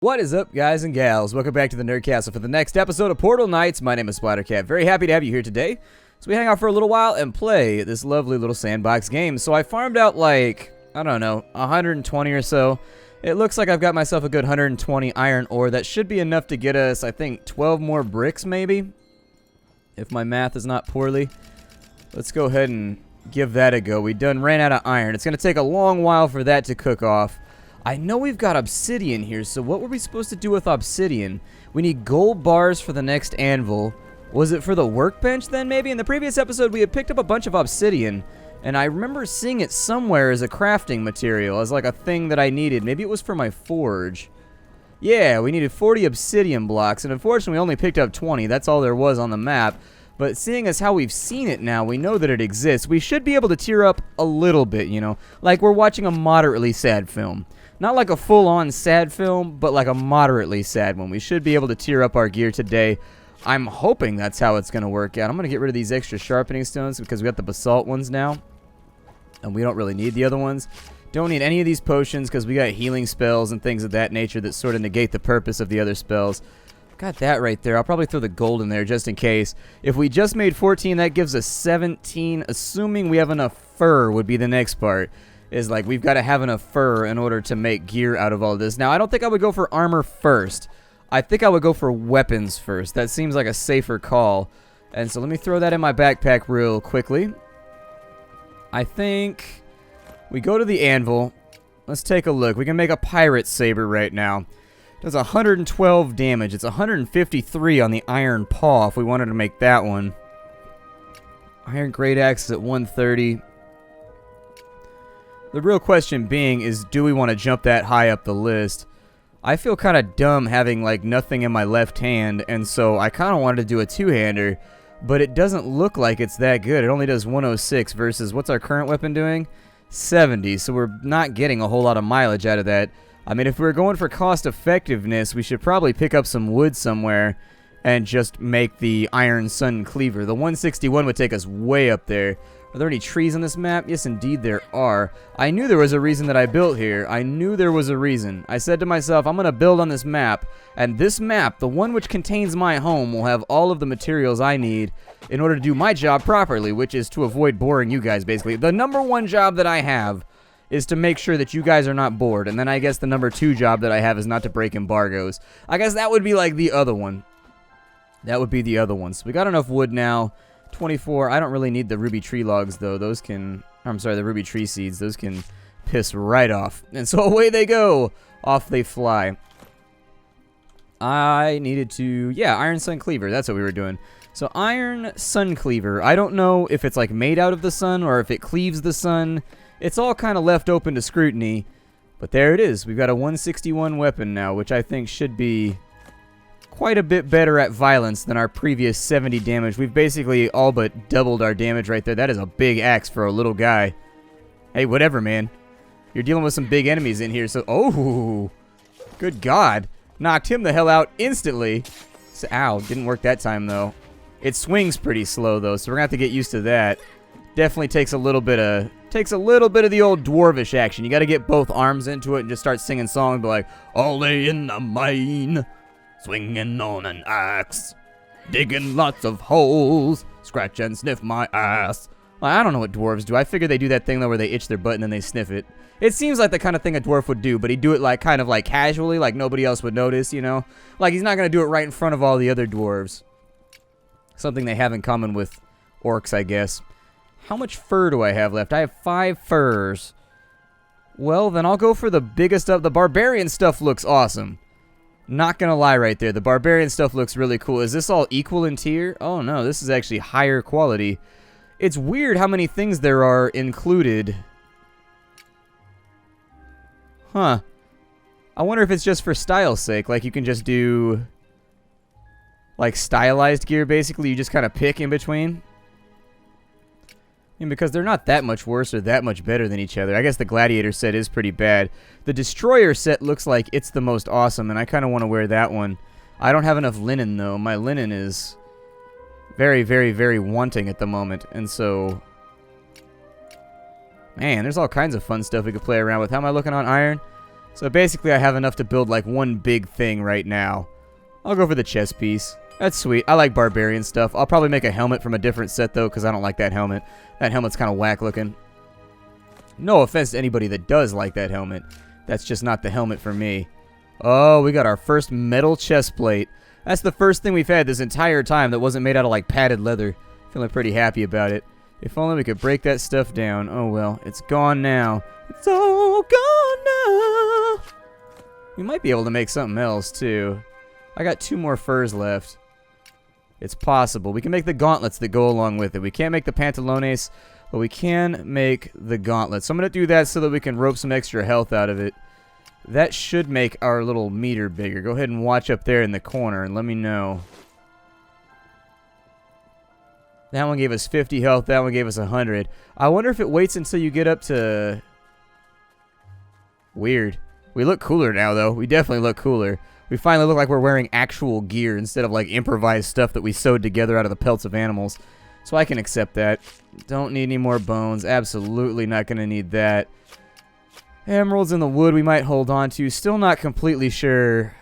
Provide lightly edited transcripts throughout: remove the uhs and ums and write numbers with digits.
What is up, guys and gals? Welcome back to the Nerd Castle for the next episode of Portal Knights. My name is Splattercat. Very happy to have you here today. So we hang out for a little while and play this lovely little sandbox game. So I farmed out like, I don't know, 120 or so. It looks like I've got myself a good 120 iron ore. That should be enough to get us, I think, 12 more bricks maybe. If my math is not poorly. Let's go ahead and give that a go. We done ran out of iron. It's going to take a long while for that to cook off. I know we've got obsidian here, so what were we supposed to do with obsidian? We need gold bars for the next anvil. Was it for the workbench then, maybe? In the previous episode, we had picked up a bunch of obsidian, and I remember seeing it somewhere as a crafting material, as like a thing that I needed. Maybe it was for my forge. Yeah, we needed 40 obsidian blocks, and unfortunately we only picked up 20. That's all there was on the map. But seeing as how we've seen it now, we know that it exists. We should be able to tear up a little bit, you know? Like we're watching a moderately sad film. Not like a full-on sad film, but like a moderately sad one. We should be able to tear up our gear today. I'm hoping that's how it's going to work out. I'm going to get rid of these extra sharpening stones because we got the basalt ones now. And we don't really need the other ones. Don't need any of these potions because we got healing spells and things of that nature that sort of negate the purpose of the other spells. Got that right there. I'll probably throw the gold in there just in case. If we just made 14, that gives us 17. Assuming we have enough fur would be the next part. Is like we've got to have enough fur in order to make gear out of all this. Now, I don't think I would go for armor first. I think I would go for weapons first. That seems like a safer call. And so let me throw that in my backpack real quickly. I think we go to the anvil. Let's take a look. We can make a pirate saber right now. Does 112 damage. It's 153 on the iron paw if we wanted to make that one. Iron great axe is at 130. The real question being is, do we want to jump that high up the list? I feel kind of dumb having like nothing in my left hand, and so I kind of wanted to do a two-hander, but it doesn't look like it's that good. It only does 106 versus, what's our current weapon doing? 70, so we're not getting a whole lot of mileage out of that. I mean, if we were going for cost effectiveness, we should probably pick up some wood somewhere and just make the iron sun cleaver. The 161 would take us way up there. Are there any trees on this map? Yes, indeed there are. I knew there was a reason that I built here. I knew there was a reason. I said to myself, I'm going to build on this map, and this map, the one which contains my home, will have all of the materials I need in order to do my job properly, which is to avoid boring you guys, basically. The number one job that I have is to make sure that you guys are not bored, and then I guess the number two job that I have is not to break embargoes. I guess that would be like the other one. That would be the other one. So we got enough wood now. 24. I don't really need the ruby tree logs, though. Those can... I'm sorry, the ruby tree seeds. Those can piss right off. And so away they go. Off they fly. I needed to... Yeah, iron sun cleaver. That's what we were doing. So iron sun cleaver. I don't know if it's like made out of the sun or if it cleaves the sun. It's all kind of left open to scrutiny. But there it is. We've got a 161 weapon now, which I think should be quite a bit better at violence than our previous 70 damage. We've basically all but doubled our damage right there. That is a big axe for a little guy. Hey, whatever, man. You're dealing with some big enemies in here, so... Oh! Good God. Knocked him the hell out instantly. So, ow, didn't work that time, though. It swings pretty slow, though, so we're going to have to get used to that. Definitely takes a little bit of... Takes a little bit of the old dwarvish action. You got to get both arms into it and just start singing songs and be like, all day in the mine, swinging on an axe, digging lots of holes, scratch and sniff my ass. Well, I don't know what dwarves do. I figure they do that thing though where they itch their butt and then they sniff it. It seems like the kind of thing a dwarf would do, but he'd do it like kind of like casually, like nobody else would notice, you know? Like he's not going to do it right in front of all the other dwarves. Something they have in common with orcs, I guess. How much fur do I have left? I have 5 furs. Well, then I'll go for the biggest of the barbarian stuff. Looks awesome. Not gonna lie right there. The barbarian stuff looks really cool. Is this all equal in tier? Oh no, this is actually higher quality. It's weird how many things there are included. Huh. I wonder if it's just for style's sake. Like you can just do like stylized gear basically. You just kind of pick in between. And because they're not that much worse or that much better than each other. I guess the Gladiator set is pretty bad. The Destroyer set looks like it's the most awesome, and I kind of want to wear that one. I don't have enough linen, though. My linen is very, very, very wanting at the moment. And so... Man, there's all kinds of fun stuff we could play around with. How am I looking on iron? So basically I have enough to build like one big thing right now. I'll go for the chest piece. That's sweet. I like barbarian stuff. I'll probably make a helmet from a different set though, because I don't like that helmet. That helmet's kind of whack looking. No offense to anybody that does like that helmet. That's just not the helmet for me. Oh, we got our first metal chest plate. That's the first thing we've had this entire time that wasn't made out of like padded leather. Feeling pretty happy about it. If only we could break that stuff down. Oh well, it's gone now. It's all gone now. We might be able to make something else too. I got 2 more furs left. It's possible. We can make the gauntlets that go along with it. We can't make the pantalones, but we can make the gauntlets. So I'm going to do that so that we can rope some extra health out of it. That should make our little meter bigger. Go ahead and watch up there in the corner and let me know. That one gave us 50 health. That one gave us 100. I wonder if it waits until you get up to... Weird. We look cooler now, though. We definitely look cooler. We finally look like we're wearing actual gear instead of like improvised stuff that we sewed together out of the pelts of animals. So I can accept that. Don't need any more bones. Absolutely not going to need that. Emeralds in the wood we might hold on to. Still not completely sure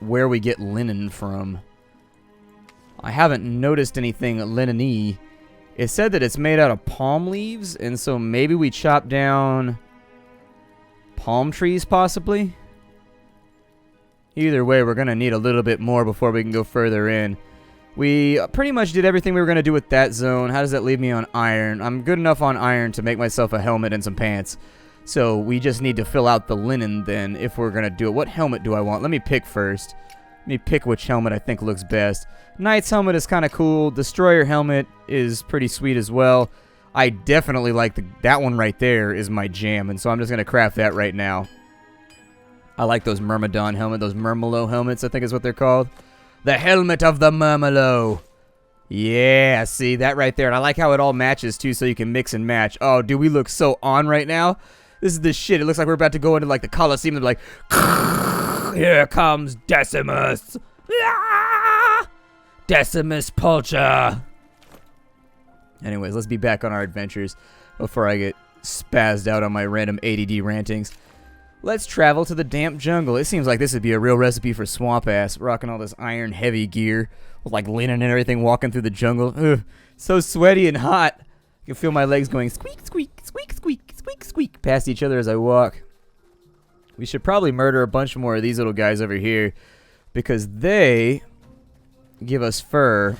where we get linen from. I haven't noticed anything linen-y. It said that it's made out of palm leaves, and so maybe we chop down palm trees possibly. Either way, we're going to need a little bit more before we can go further in. We pretty much did everything we were going to do with that zone. How does that leave me on iron? I'm good enough on iron to make myself a helmet and some pants. So we just need to fill out the linen then if we're going to do it. What helmet do I want? Let me pick first. Let me pick which helmet I think looks best. Knight's helmet is kind of cool. Destroyer helmet is pretty sweet as well. I definitely like that one right there is my jam, and so I'm just going to craft that right now. I like those Myrmidon helmet, those Murmelo helmets, I think is what they're called. The helmet of the Murmelo. Yeah, see that right there. And I like how it all matches too, so you can mix and match. Oh, dude, we look so on right now. This is the shit. It looks like we're about to go into like the Colosseum and be like, here comes Decimus. Ah! Decimus Pulcher. Anyways, let's be back on our adventures before I get spazzed out on my random ADD rantings. Let's travel to the damp jungle. It seems like this would be a real recipe for swamp ass, rocking all this iron heavy gear with like linen and everything, walking through the jungle. Ugh, so sweaty and hot. I can feel my legs going squeak, squeak, squeak, squeak, squeak, squeak past each other as I walk. We should probably murder a bunch more of these little guys over here because they give us fur.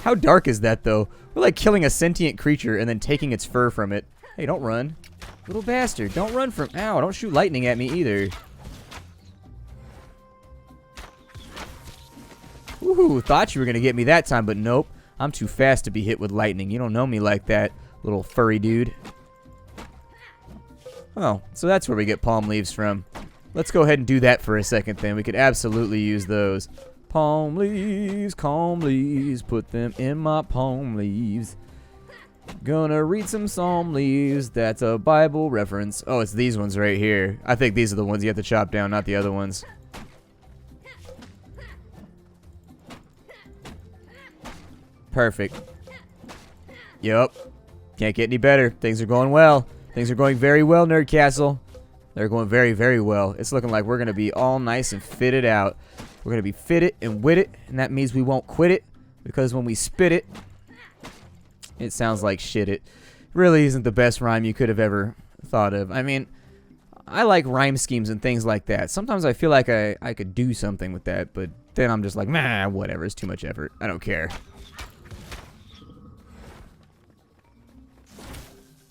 How dark is that though? We're like killing a sentient creature and then taking its fur from it. Hey, don't run. Little bastard, don't run from... Ow, don't shoot lightning at me either. Ooh, thought you were going to get me that time, but nope. I'm too fast to be hit with lightning. You don't know me like that, little furry dude. Oh, so that's where we get palm leaves from. Let's go ahead and do that for a second then. We could absolutely use those. Palm leaves, put them in my palm leaves. Gonna read some psalm leaves. That's a Bible reference. Oh, it's these ones right here. I think these are the ones you have to chop down, not the other ones. Perfect. Yup. Can't get any better. Things are going well. Things are going very well, Nerd Castle. They're going very, very well. It's looking like we're gonna be all nice and fitted out. We're gonna be fitted and with it, and that means we won't quit it, because when we spit it, it sounds like shit. It really isn't the best rhyme you could have ever thought of. I mean, I like rhyme schemes and things like that. Sometimes I feel like I could do something with that, but then I'm just like, nah, whatever. It's too much effort. I don't care.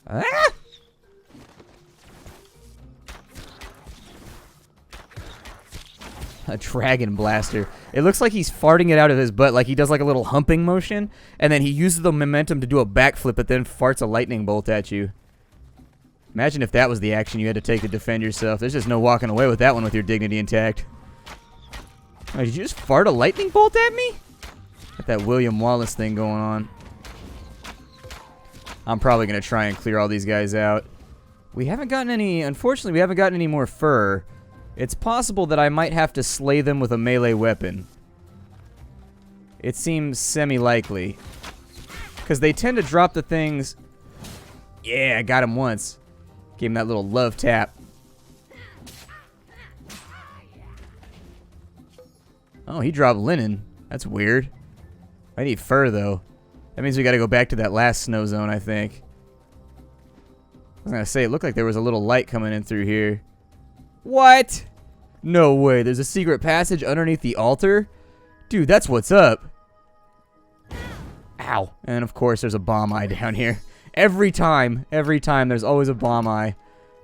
Ah! A dragon blaster. It looks like he's farting it out of his butt, like he does like a little humping motion, and then he uses the momentum to do a backflip, but then farts a lightning bolt at you. Imagine if that was the action you had to take to defend yourself. There's just no walking away with that one with your dignity intact. Oh, did you just fart a lightning bolt at me? Got that William Wallace thing going on. I'm probably going to try and clear all these guys out. We haven't gotten any, unfortunately, we haven't gotten any more fur. It's possible that I might have to slay them with a melee weapon. It seems semi-likely. Because they tend to drop the things... Yeah, I got him once. Gave him that little love tap. Oh, he dropped linen. That's weird. I need fur, though. That means we gotta go back to that last snow zone, I think. I was gonna say, it looked like there was a little light coming in through here. What? No way. There's a secret passage underneath the altar? Dude, that's what's up. Ow. And, of course, there's a bomb eye down here. Every time, there's always a bomb eye.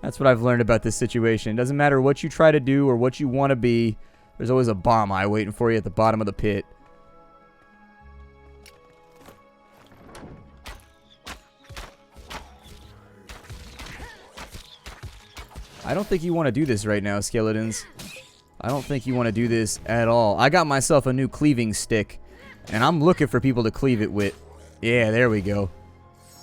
That's what I've learned about this situation. It doesn't matter what you try to do or what you want to be. There's always a bomb eye waiting for you at the bottom of the pit. I don't think you want to do this right now, skeletons. I don't think you want to do this at all. I got myself a new cleaving stick, and I'm looking for people to cleave it with. Yeah, there we go.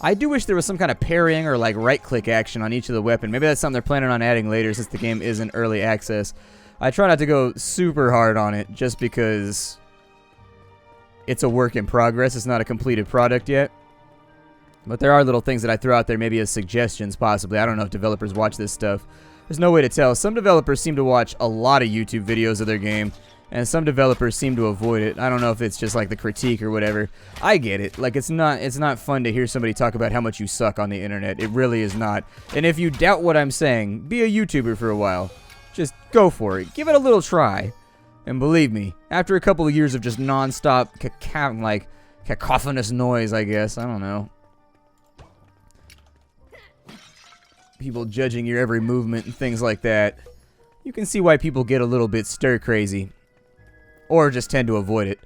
I do wish there was some kind of parrying or like right-click action on each of the weapon. Maybe that's something they're planning on adding later since the game isn't early access. I try not to go super hard on it just because it's a work in progress. It's not a completed product yet. But there are little things that I throw out there maybe as suggestions possibly. I don't know if developers watch this stuff. There's no way to tell. Some developers seem to watch a lot of YouTube videos of their game, and some developers seem to avoid it. I don't know if it's just like the critique or whatever. I get it. Like, it's not fun to hear somebody talk about how much you suck on the internet. It really is not. And if you doubt what I'm saying, be a YouTuber for a while. Just go for it. Give it a little try. And believe me, after a couple of years of just non-stop cacophonous noise, I guess, I don't know. People judging your every movement and things like that, you can see why people get a little bit stir-crazy. Or just tend to avoid it.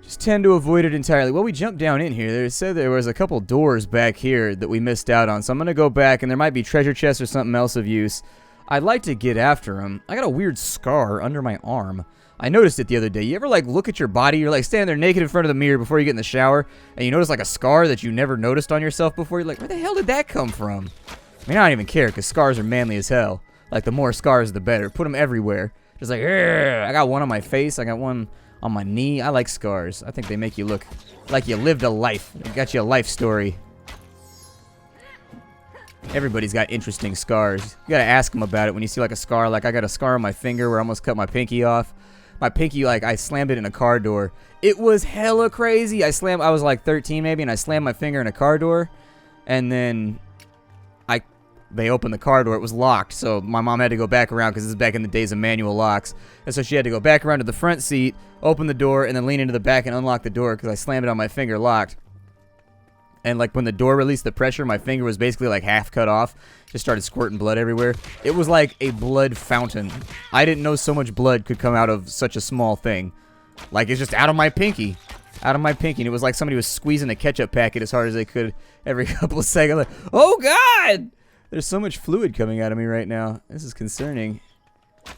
Just tend to avoid it entirely. Well, we jumped down in here. They said there was a couple doors back here that we missed out on. So I'm going to go back, and there might be treasure chests or something else of use. I'd like to get after them. I got a weird scar under my arm. I noticed it the other day. You ever, like, look at your body? You're, like, standing there naked in front of the mirror before you get in the shower, and you notice, like, a scar that you never noticed on yourself before? You're like, where the hell did that come from? I mean, I don't even care, because scars are manly as hell. Like, the more scars, the better. Put them everywhere. Just like, I got one on my face. I got one on my knee. I like scars. I think they make you look like you lived a life. They got you a life story. Everybody's got interesting scars. You gotta ask them about it when you see, like, a scar. Like, I got a scar on my finger where I almost cut my pinky off. My pinky, like, I slammed it in a car door. It was hella crazy. I was, like, 13 maybe, and I slammed my finger in a car door. And then they opened the car door. It was locked, so my mom had to go back around because this is back in the days of manual locks. And so she had to go back around to the front seat, open the door, and then lean into the back and unlock the door because I slammed it on my finger locked. And, like, when the door released the pressure, my finger was basically, like, half cut off. Just started squirting blood everywhere. It was like a blood fountain. I didn't know so much blood could come out of such a small thing. Like, it's just out of my pinky. Out of my pinky. And it was like somebody was squeezing a ketchup packet as hard as they could every couple of seconds. Like, oh, God! There's so much fluid coming out of me right now. This is concerning.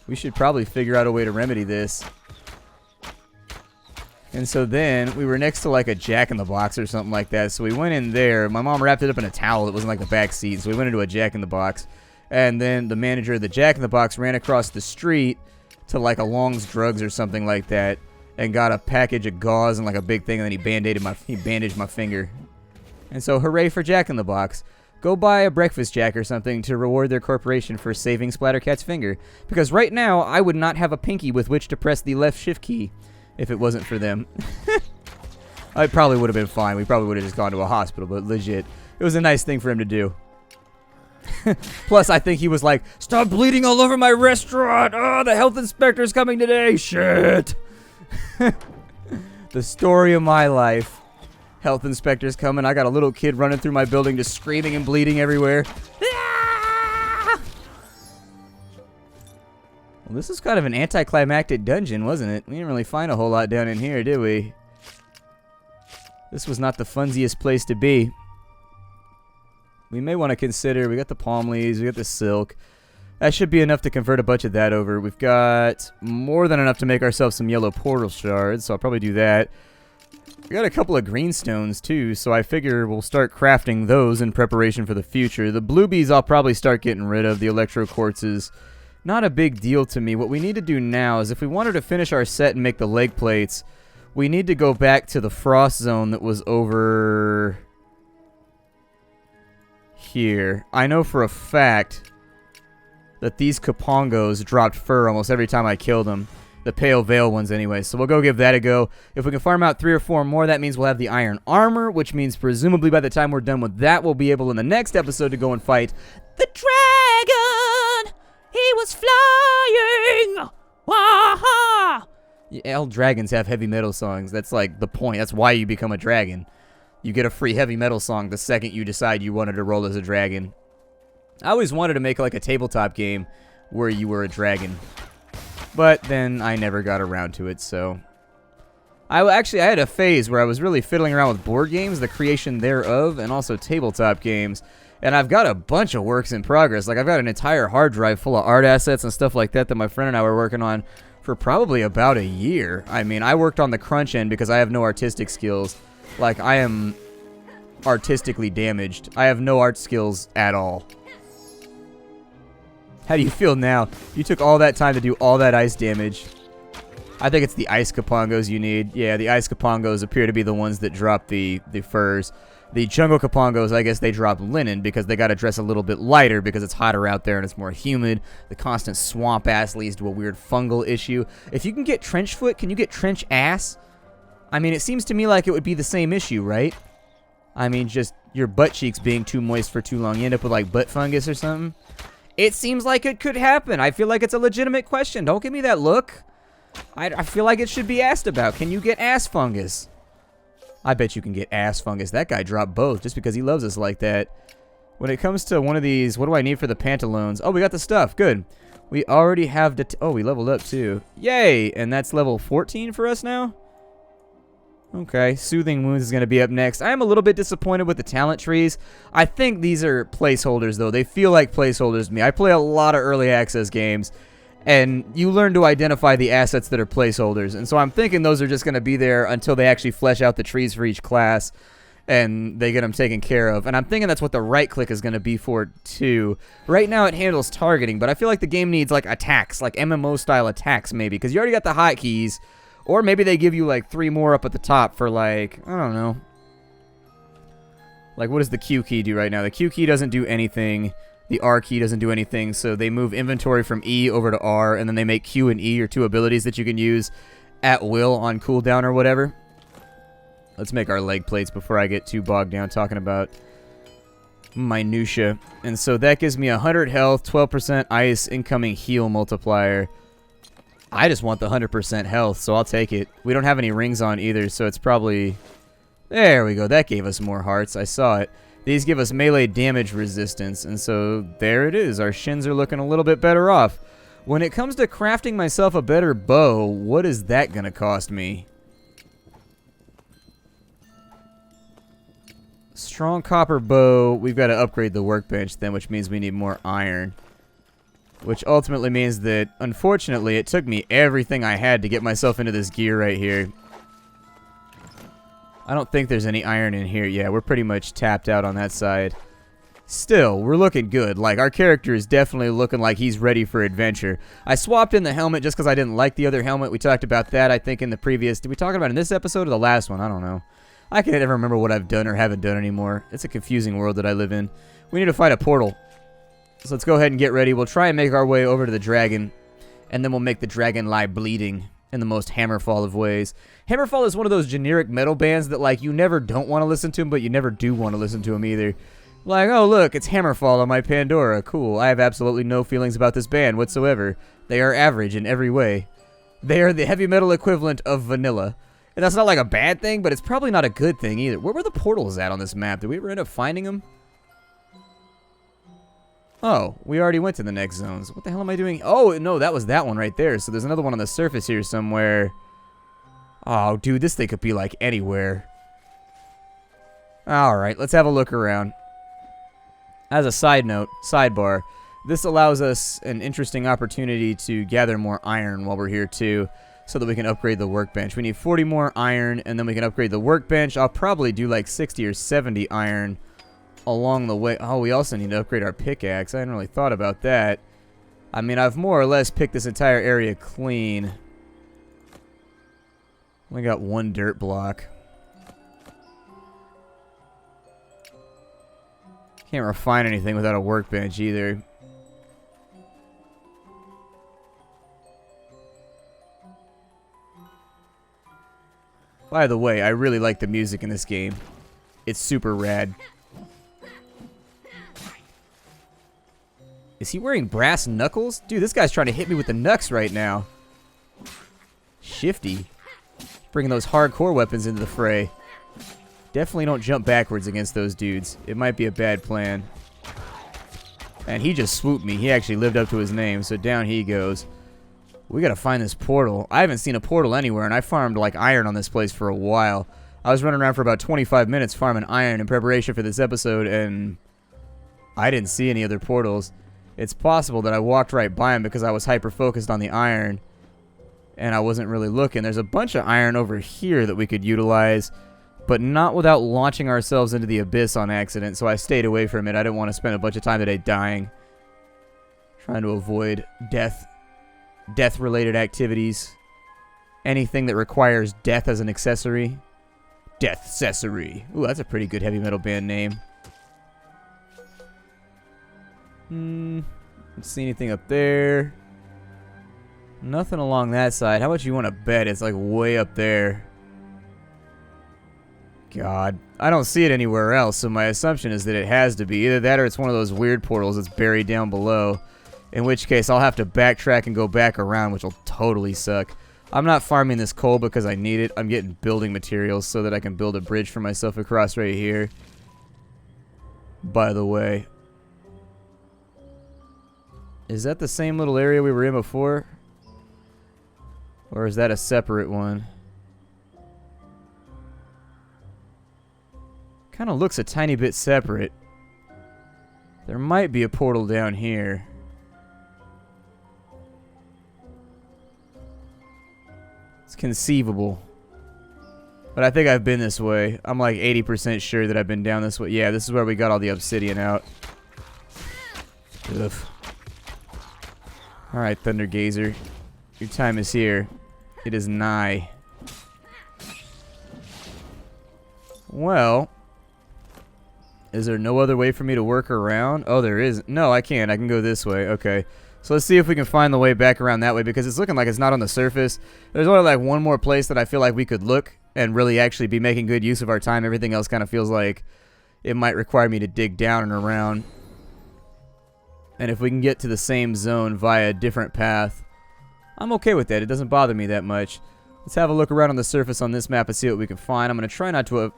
We should probably figure out a way to remedy this. And so then, we were next to like a Jack-in-the-Box or something like that. So we went in there. My mom wrapped it up in a towel that wasn't like the back seat. So we went into a Jack-in-the-Box. And then the manager of the Jack-in-the-Box ran across the street to like a Long's Drugs or something like that. And got a package of gauze and like a big thing. And then he bandaged my finger. And so hooray for Jack-in-the-Box. Go buy a breakfast jack or something to reward their corporation for saving Splattercat's finger. Because right now, I would not have a pinky with which to press the left shift key if it wasn't for them. I probably would have been fine. We probably would have just gone to a hospital, but legit. It was a nice thing for him to do. Plus, I think he was like, stop bleeding all over my restaurant! Oh, the health inspector's coming today! Shit! The story of my life. Health inspector's coming. I got a little kid running through my building just screaming and bleeding everywhere. Ah! Well, this is kind of an anticlimactic dungeon, wasn't it? We didn't really find a whole lot down in here, did we? This was not the funsiest place to be. We may want to consider, we got the palm leaves, we got the silk. That should be enough to convert a bunch of that over. We've got more than enough to make ourselves some yellow portal shards, so I'll probably do that. We got a couple of greenstones too, so I figure we'll start crafting those in preparation for the future. The bluebies I'll probably start getting rid of. The electro quartzes, not a big deal to me. What we need to do now is if we wanted to finish our set and make the leg plates, we need to go back to the frost zone that was over here. I know for a fact that these Kapongos dropped fur almost every time I killed them. The pale VALE ones anyway, so we'll go give that a go. If we can farm out 3 or 4 more, that means we'll have the iron armor, which means presumably by the time we're done with that, we'll be able in the next episode to go and fight the dragon! He was flying! Waha! Yeah, all dragons have heavy metal songs. That's like the point. That's why you become a dragon. You get a free heavy metal song the second you decide you wanted to roll as a dragon. I always wanted to make like a tabletop game where you were a dragon. But then I never got around to it, so... I had a phase where I was really fiddling around with board games, the creation thereof, and also tabletop games. And I've got a bunch of works in progress. Like, I've got an entire hard drive full of art assets and stuff like that that my friend and I were working on for probably about a year. I mean, I worked on the crunch end because I have no artistic skills. Like, I am artistically damaged. I have no art skills at all. How do you feel now? You took all that time to do all that ice damage. I think it's the ice Kapongos you need. Yeah, the ice Kapongos appear to be the ones that drop the furs. The jungle Kapongos, I guess they drop linen because they got to dress a little bit lighter because it's hotter out there and it's more humid. The constant swamp ass leads to a weird fungal issue. If you can get trench foot, can you get trench ass? I mean, it seems to me like it would be the same issue, right? I mean, just your butt cheeks being too moist for too long. You end up with like butt fungus or something. It seems like it could happen. I feel like it's a legitimate question. Don't give me that look. I feel like it should be asked about. Can you get ass fungus? I bet you can get ass fungus. That guy dropped both just because he loves us like that. When it comes to one of these, what do I need for the pantaloons? Oh, we got the stuff. Good. We already have the... Oh, we leveled up too. Yay! And that's level 14 for us now? Okay, Soothing Wounds is going to be up next. I am a little bit disappointed with the talent trees. I think these are placeholders, though. They feel like placeholders to me. I play a lot of early access games, and you learn to identify the assets that are placeholders. And so I'm thinking those are just going to be there until they actually flesh out the trees for each class, and they get them taken care of. And I'm thinking that's what the right-click is going to be for, too. Right now it handles targeting, but I feel like the game needs, like, attacks, like MMO-style attacks, maybe, because you already got the hotkeys. Or maybe they give you like 3 more up at the top for like, I don't know. Like, what does the Q key do right now? The Q key doesn't do anything. The R key doesn't do anything. So they move inventory from E over to R, and then they make Q and E your 2 abilities that you can use at will on cooldown or whatever. Let's make our leg plates before I get too bogged down talking about minutia. And so that gives me 100 health, 12% ice, incoming heal multiplier. I just want the 100% health, so I'll take it. We don't have any rings on either, so it's probably... There we go. That gave us more hearts. I saw it. These give us melee damage resistance, and so there it is. Our shins are looking a little bit better off. When it comes to crafting myself a better bow, what is that going to cost me? Strong copper bow. We've got to upgrade the workbench then, which means we need more iron. Which ultimately means that, unfortunately, it took me everything I had to get myself into this gear right here. I don't think there's any iron in here. Yeah, we're pretty much tapped out on that side. Still, we're looking good. Like, our character is definitely looking like he's ready for adventure. I swapped in the helmet just because I didn't like the other helmet. We talked about that, I think, in the previous... Did we talk about it in this episode or the last one? I don't know. I can't ever remember what I've done or haven't done anymore. It's a confusing world that I live in. We need to fight a portal. So let's go ahead and get ready. We'll try and make our way over to the dragon, and then we'll make the dragon lie bleeding in the most Hammerfall of ways. Hammerfall is one of those generic metal bands that, like, you never don't want to listen to them, but you never do want to listen to them either. Like, oh, look, it's Hammerfall on my Pandora. Cool. I have absolutely no feelings about this band whatsoever. They are average in every way. They are the heavy metal equivalent of vanilla. And that's not like a bad thing, but it's probably not a good thing either. Where were the portals at on this map? Did we ever end up finding them? Oh, we already went to the next zones. What the hell am I doing? Oh, no, that was that one right there. So there's another one on the surface here somewhere. Oh, dude, this thing could be like anywhere. Alright, let's have a look around. As a side note, sidebar, this allows us an interesting opportunity to gather more iron while we're here too, so that we can upgrade the workbench. We need 40 more iron, and then we can upgrade the workbench. I'll probably do like 60 or 70 iron along the way. Oh, we also need to upgrade our pickaxe. I hadn't really thought about that. I mean, I've more or less picked this entire area clean. We got 1 dirt block. Can't refine anything without a workbench either. By the way, I really like the music in this game. It's super rad. Is he wearing brass knuckles? Dude, this guy's trying to hit me with the knucks right now. Shifty. Bringing those hardcore weapons into the fray. Definitely don't jump backwards against those dudes. It might be a bad plan. And he just swooped me. He actually lived up to his name, so down he goes. We gotta find this portal. I haven't seen a portal anywhere, and I farmed like iron on this place for a while. I was running around for about 25 minutes farming iron in preparation for this episode, and I didn't see any other portals. It's possible that I walked right by him because I was hyper-focused on the iron, and I wasn't really looking. There's a bunch of iron over here that we could utilize, but not without launching ourselves into the abyss on accident, so I stayed away from it. I didn't want to spend a bunch of time today dying. Trying to avoid death-related activities. Anything that requires death as an accessory. Death-cessory. Ooh, that's a pretty good heavy metal band name. Don't see anything up there. Nothing along that side. How much you want to bet it's like way up there? God. I don't see it anywhere else, so my assumption is that it has to be. Either that or it's one of those weird portals that's buried down below. In which case, I'll have to backtrack and go back around, which will totally suck. I'm not farming this coal because I need it. I'm getting building materials so that I can build a bridge for myself across right here. By the way. Is that the same little area we were in before? Or is that a separate one? Kind of looks a tiny bit separate. There might be a portal down here. It's conceivable. But I think I've been this way. I'm like 80% sure that I've been down this way. Yeah, this is where we got all the obsidian out. Ugh. Alright, Thunder Gazer. Your time is here. It is nigh. Well, is there no other way for me to work around? Oh, there is. No, I can't. I can go this way. Okay. So let's see if we can find the way back around that way, because it's looking like it's not on the surface. There's only like one more place that I feel like we could look and really actually be making good use of our time. Everything else kind of feels like it might require me to dig down and around. And if we can get to the same zone via a different path, I'm okay with that. It doesn't bother me that much. Let's have a look around on the surface on this map and see what we can find. I'm going to try not to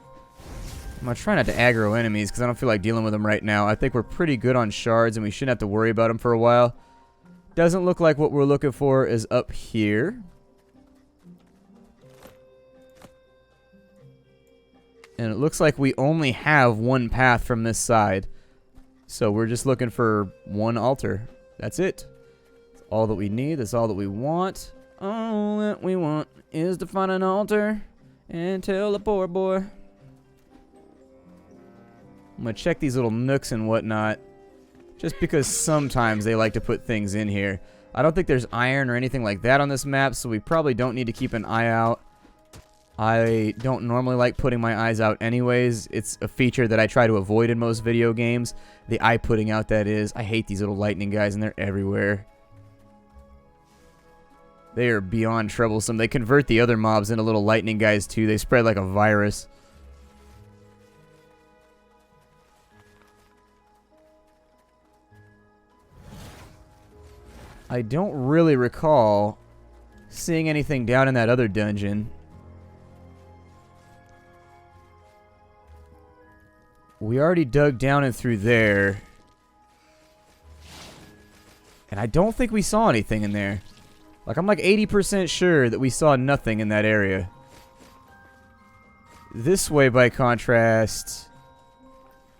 aggro enemies because I don't feel like dealing with them right now. I think we're pretty good on shards and we shouldn't have to worry about them for a while. Doesn't look like what we're looking for is up here. And it looks like we only have one path from this side. So we're just looking for one altar. That's it. That's all that we need. That's all that we want. All that we want is to find an altar and tell the poor boy. I'm going to check these little nooks and whatnot. Just because sometimes they like to put things in here. I don't think there's iron or anything like that on this map, so we probably don't need to keep an eye out. I don't normally like putting my eyes out anyways. It's a feature that I try to avoid in most video games. The eye putting out, that is. I hate these little lightning guys, and they're everywhere. They are beyond troublesome. They convert the other mobs into little lightning guys too. They spread like a virus. I don't really recall seeing anything down in that other dungeon. We already dug down and through there. And I don't think we saw anything in there. Like, I'm like 80% sure that we saw nothing in that area. This way, by contrast,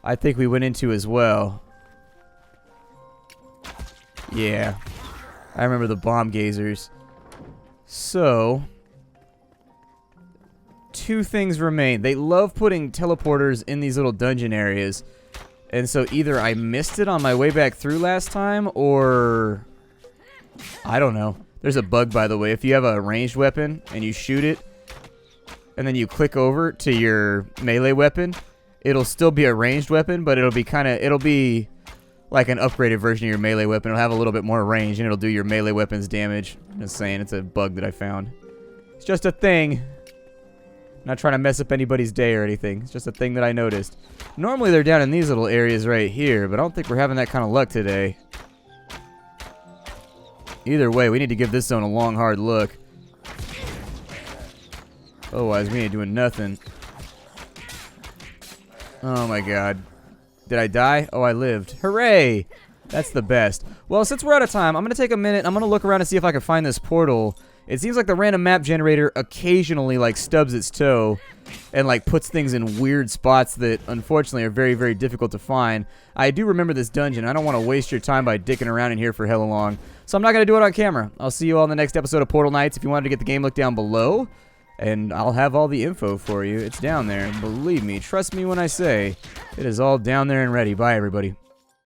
I think we went into as well. Yeah. I remember the bomb gazers. So, two things remain. They love putting teleporters in these little dungeon areas. And so either I missed it on my way back through last time, or I don't know. There's a bug, by the way. If you have a ranged weapon and you shoot it, and then you click over to your melee weapon, it'll still be a ranged weapon, but it'll be like an upgraded version of your melee weapon. It'll have a little bit more range, and it'll do your melee weapons damage. I'm just saying, it's a bug that I found. It's just a thing. Not trying to mess up anybody's day or anything. It's just a thing that I noticed. Normally they're down in these little areas right here, but I don't think we're having that kind of luck today. Either way, we need to give this zone a long, hard look. Otherwise, we ain't doing nothing. Oh my god. Did I die? Oh, I lived. Hooray! That's the best. Well, since we're out of time, I'm going to take a minute. I'm going to look around and see if I can find this portal. It seems like the random map generator occasionally, like, stubs its toe and, like, puts things in weird spots that, unfortunately, are very, very difficult to find. I do remember this dungeon. I don't want to waste your time by dicking around in here for hella long. So I'm not going to do it on camera. I'll see you all in the next episode of Portal Knights. If you wanted to get the game, look down below. And I'll have all the info for you. It's down there. Believe me. Trust me when I say it is all down there and ready. Bye, everybody.